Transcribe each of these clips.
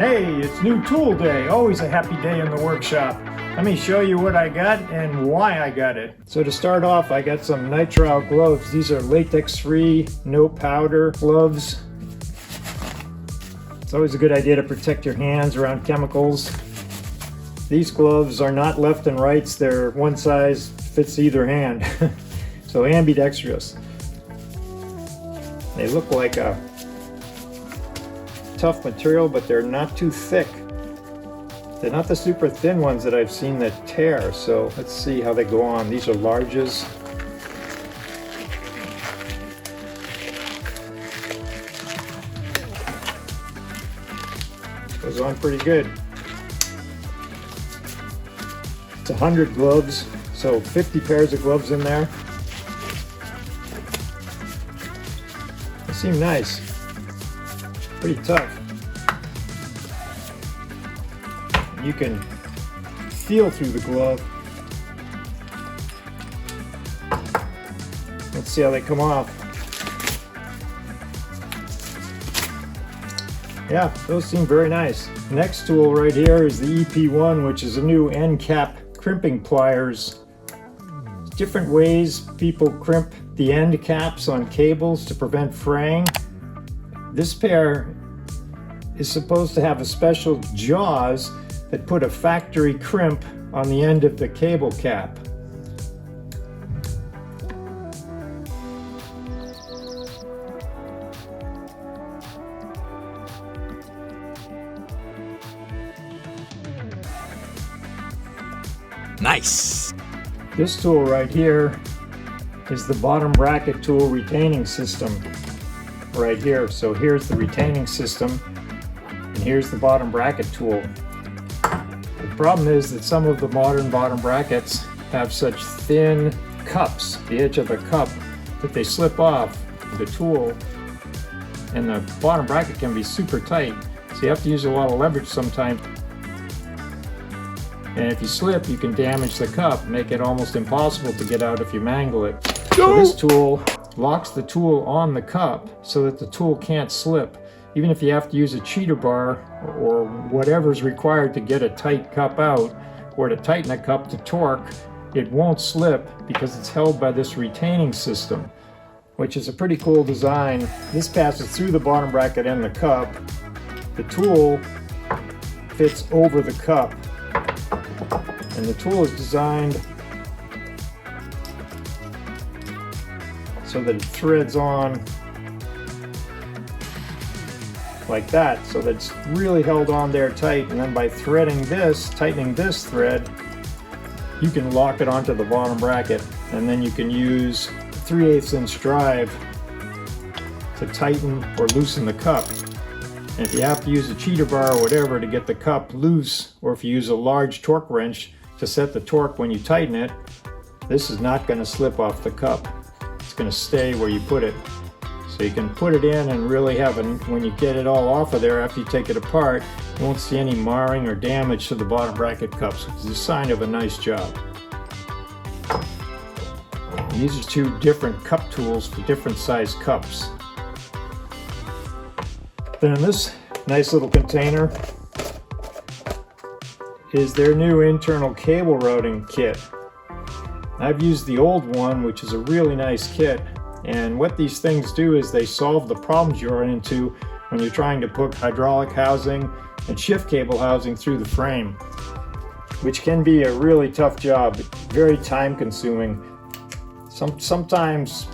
Hey, it's new tool day. Always a happy day in the workshop. Let me show you what I got and why I got it. So to start off, I got some nitrile gloves. These are latex-free, no powder gloves. It's always a good idea to protect your hands around chemicals. These gloves are not left and rights. They're one size fits either hand. So ambidextrous. They look like a tough material, but they're not too thick. They're not the super thin ones that I've seen that tear. So let's see how they go on. These are larges. Goes on pretty good. It's 100 gloves, so 50 pairs of gloves in there. They seem nice. Pretty tough. You can feel through the glove. Let's see how they come off. Yeah, those seem very nice. Next tool right here is the EP1, which is a new end cap crimping pliers. Different ways people crimp the end caps on cables to prevent fraying. This pair is supposed to have a special jaws that put a factory crimp on the end of the cable cap. Nice! This tool right here is the bottom bracket tool retaining system right here. So here's the retaining system and here's the bottom bracket tool. The problem is that some of the modern bottom brackets have such thin cups, the edge of the cup, that they slip off the tool, and the bottom bracket can be super tight. So you have to use a lot of leverage sometimes. And if you slip, you can damage the cup, make it almost impossible to get out if you mangle it. So this tool locks the tool on the cup so that the tool can't slip. Even if you have to use a cheater bar or whatever is required to get a tight cup out, or to tighten a cup to torque, it won't slip because it's held by this retaining system, which is a pretty cool design. This passes through the bottom bracket and the cup. The tool fits over the cup, and the tool is designed so that it threads on like that, so that it's really held on there tight, and then by threading this, tightening this thread, you can lock it onto the bottom bracket, and then you can use 3/8 inch drive to tighten or loosen the cup. And if you have to use a cheater bar or whatever to get the cup loose, or if you use a large torque wrench to set the torque when you tighten it, this is not going to slip off the cup. It's going to stay where you put it. So you can put it in and really have it, when you get it all off of there after you take it apart, you won't see any marring or damage to the bottom bracket cups, which is a sign of a nice job. These are two different cup tools for different size cups. Then in this nice little container is their new internal cable routing kit. I've used the old one, which is a really nice kit. And what these things do is they solve the problems you run into when you're trying to put hydraulic housing and shift cable housing through the frame, which can be a really tough job, very time consuming. Sometimes,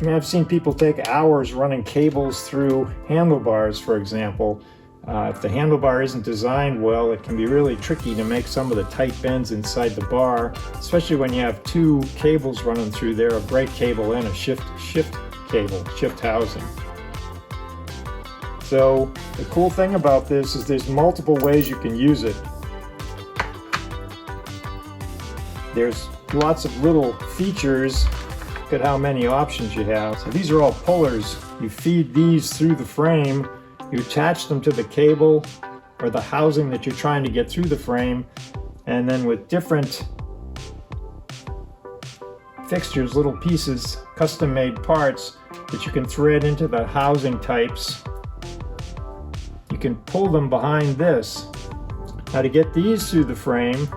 I mean, I've seen people take hours running cables through handlebars, for example. If the handlebar isn't designed well, it can be really tricky to make some of the tight bends inside the bar, especially when you have two cables running through there, a brake cable and a shift cable, shift housing. So the cool thing about this is there's multiple ways you can use it. There's lots of little features. Look at how many options you have. So these are all pullers. You feed these through the frame. You attach them to the cable or the housing that you're trying to get through the frame, and then with different fixtures, little pieces, custom-made parts that you can thread into the housing types, you can pull them behind this. Now to get these through the frame,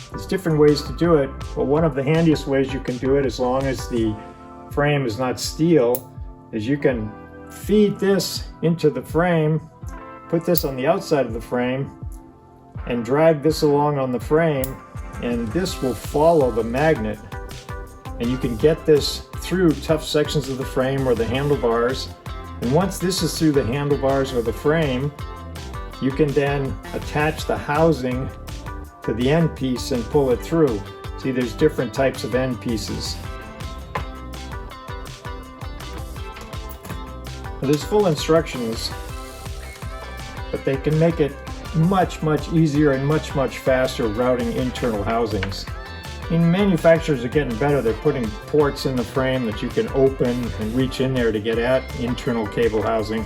there's different ways to do it, but one of the handiest ways you can do it, as long as the frame is not steel, is you can feed this into the frame, put this on the outside of the frame, and drag this along on the frame, and this will follow the magnet. And you can get this through tough sections of the frame or the handlebars. And once this is through the handlebars or the frame, you can then attach the housing to the end piece and pull it through. See, there's different types of end pieces. There's full instructions, but they can make it much easier and much faster routing internal housings. I mean, manufacturers are getting better. They're putting ports in the frame that you can open and reach in there to get at internal cable housing.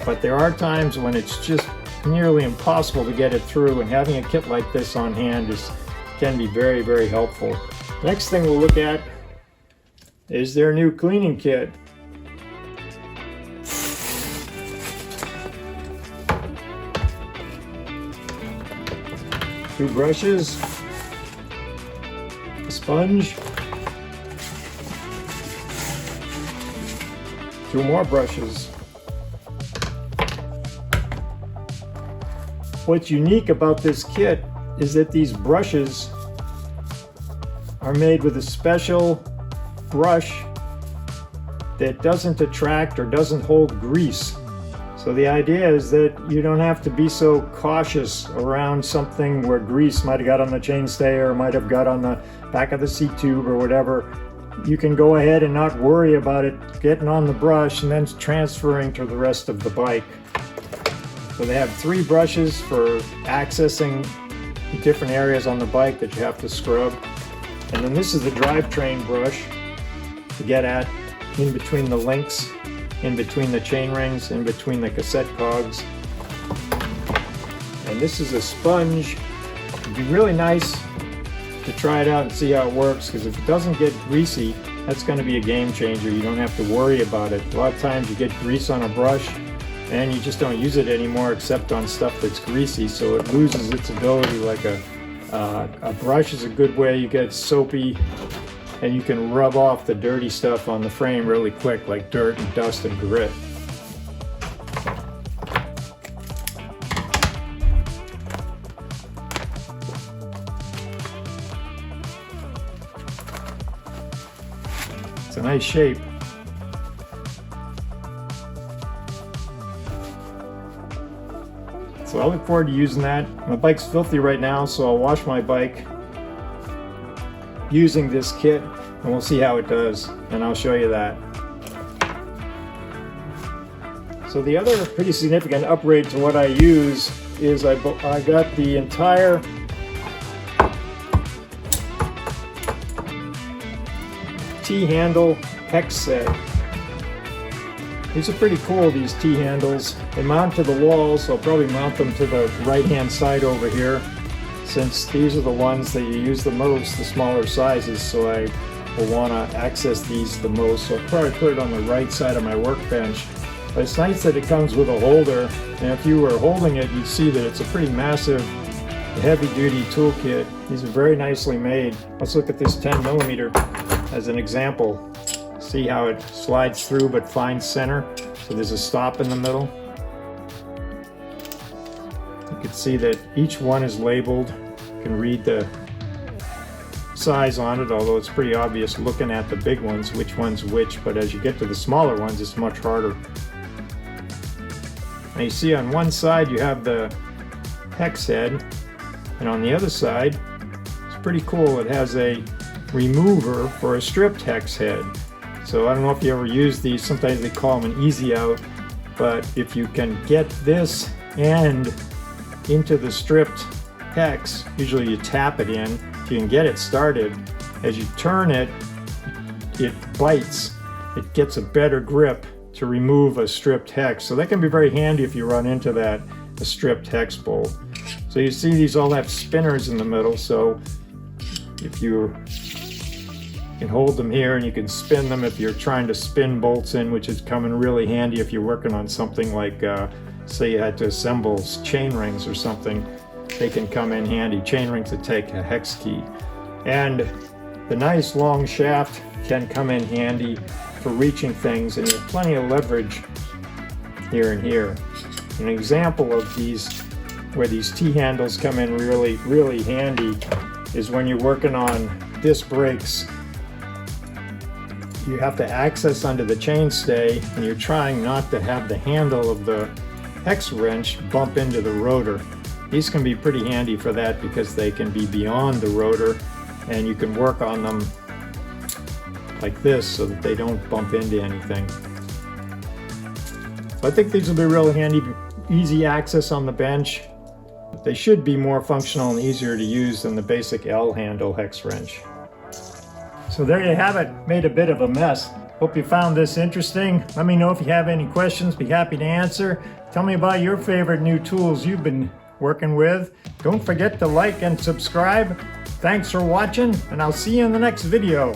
But there are times when it's just nearly impossible to get it through, and having a kit like this on hand can be very helpful. Next thing we'll look at is their new cleaning kit. Two brushes, a sponge, two more brushes. What's unique about this kit is that these brushes are made with a special brush that doesn't attract or doesn't hold grease. So the idea is that you don't have to be so cautious around something where grease might have got on the chainstay or might have got on the back of the seat tube or whatever. You can go ahead and not worry about it getting on the brush and then transferring to the rest of the bike. So they have 3 brushes for accessing different areas on the bike that you have to scrub. And then this is the drivetrain brush to get at in between the links, in between the chain rings, in between the cassette cogs. And this is a sponge. It'd be really nice to try it out and see how it works, because if it doesn't get greasy, that's going to be a game changer. You don't have to worry about it. A lot of times you get grease on a brush and you just don't use it anymore except on stuff that's greasy, so it loses its ability. Like a brush is a good way. You get soapy and you can rub off the dirty stuff on the frame really quick, like dirt and dust and grit. It's a nice shape. So I look forward to using that. My bike's filthy right now, so I'll wash my bike using this kit, and we'll see how it does, and I'll show you that. So the other pretty significant upgrade to what I use is I got the entire T-handle hex set. These are pretty cool, these T-handles. They mount to the wall, so I'll probably mount them to the right-hand side over here, since these are the ones that you use the most, the smaller sizes, so I will want to access these the most. So I'll probably put it on the right side of my workbench. But it's nice that it comes with a holder, and if you were holding it, you'd see that it's a pretty massive, heavy-duty toolkit. These are very nicely made. Let's look at this 10mm as an example. See how it slides through but finds center. So there's a stop in the middle. You can see that each one is labeled. You can read the size on it, although it's pretty obvious looking at the big ones which one's which, but as you get to the smaller ones it's much harder. Now you see on one side you have the hex head, and on the other side, it's pretty cool, it has a remover for a stripped hex head. So I don't know if you ever use these, sometimes they call them an easy out, but if you can get this end into the stripped hex, usually you tap it in, if you can get it started, as you turn it, it bites, it gets a better grip to remove a stripped hex. So that can be very handy if you run into that, a stripped hex bolt. So you see these all have spinners in the middle, so if you You can hold them here and you can spin them if you're trying to spin bolts in, which is coming really handy if you're working on something like, say you had to assemble chain rings or something. They can come in handy. Chain rings that take a hex key. And the nice long shaft can come in handy for reaching things, and there's plenty of leverage here and here. An example of these, where these T-handles come in really handy, is when you're working on disc brakes. You have to access under the chainstay, and you're trying not to have the handle of the hex wrench bump into the rotor. These can be pretty handy for that because they can be beyond the rotor, and you can work on them like this so that they don't bump into anything. I think these will be really handy, easy access on the bench. They should be more functional and easier to use than the basic L handle hex wrench. So there you have it, made a bit of a mess. Hope you found this interesting. Let me know if you have any questions, be happy to answer. Tell me about your favorite new tools you've been working with. Don't forget to like and subscribe. Thanks for watching, and I'll see you in the next video.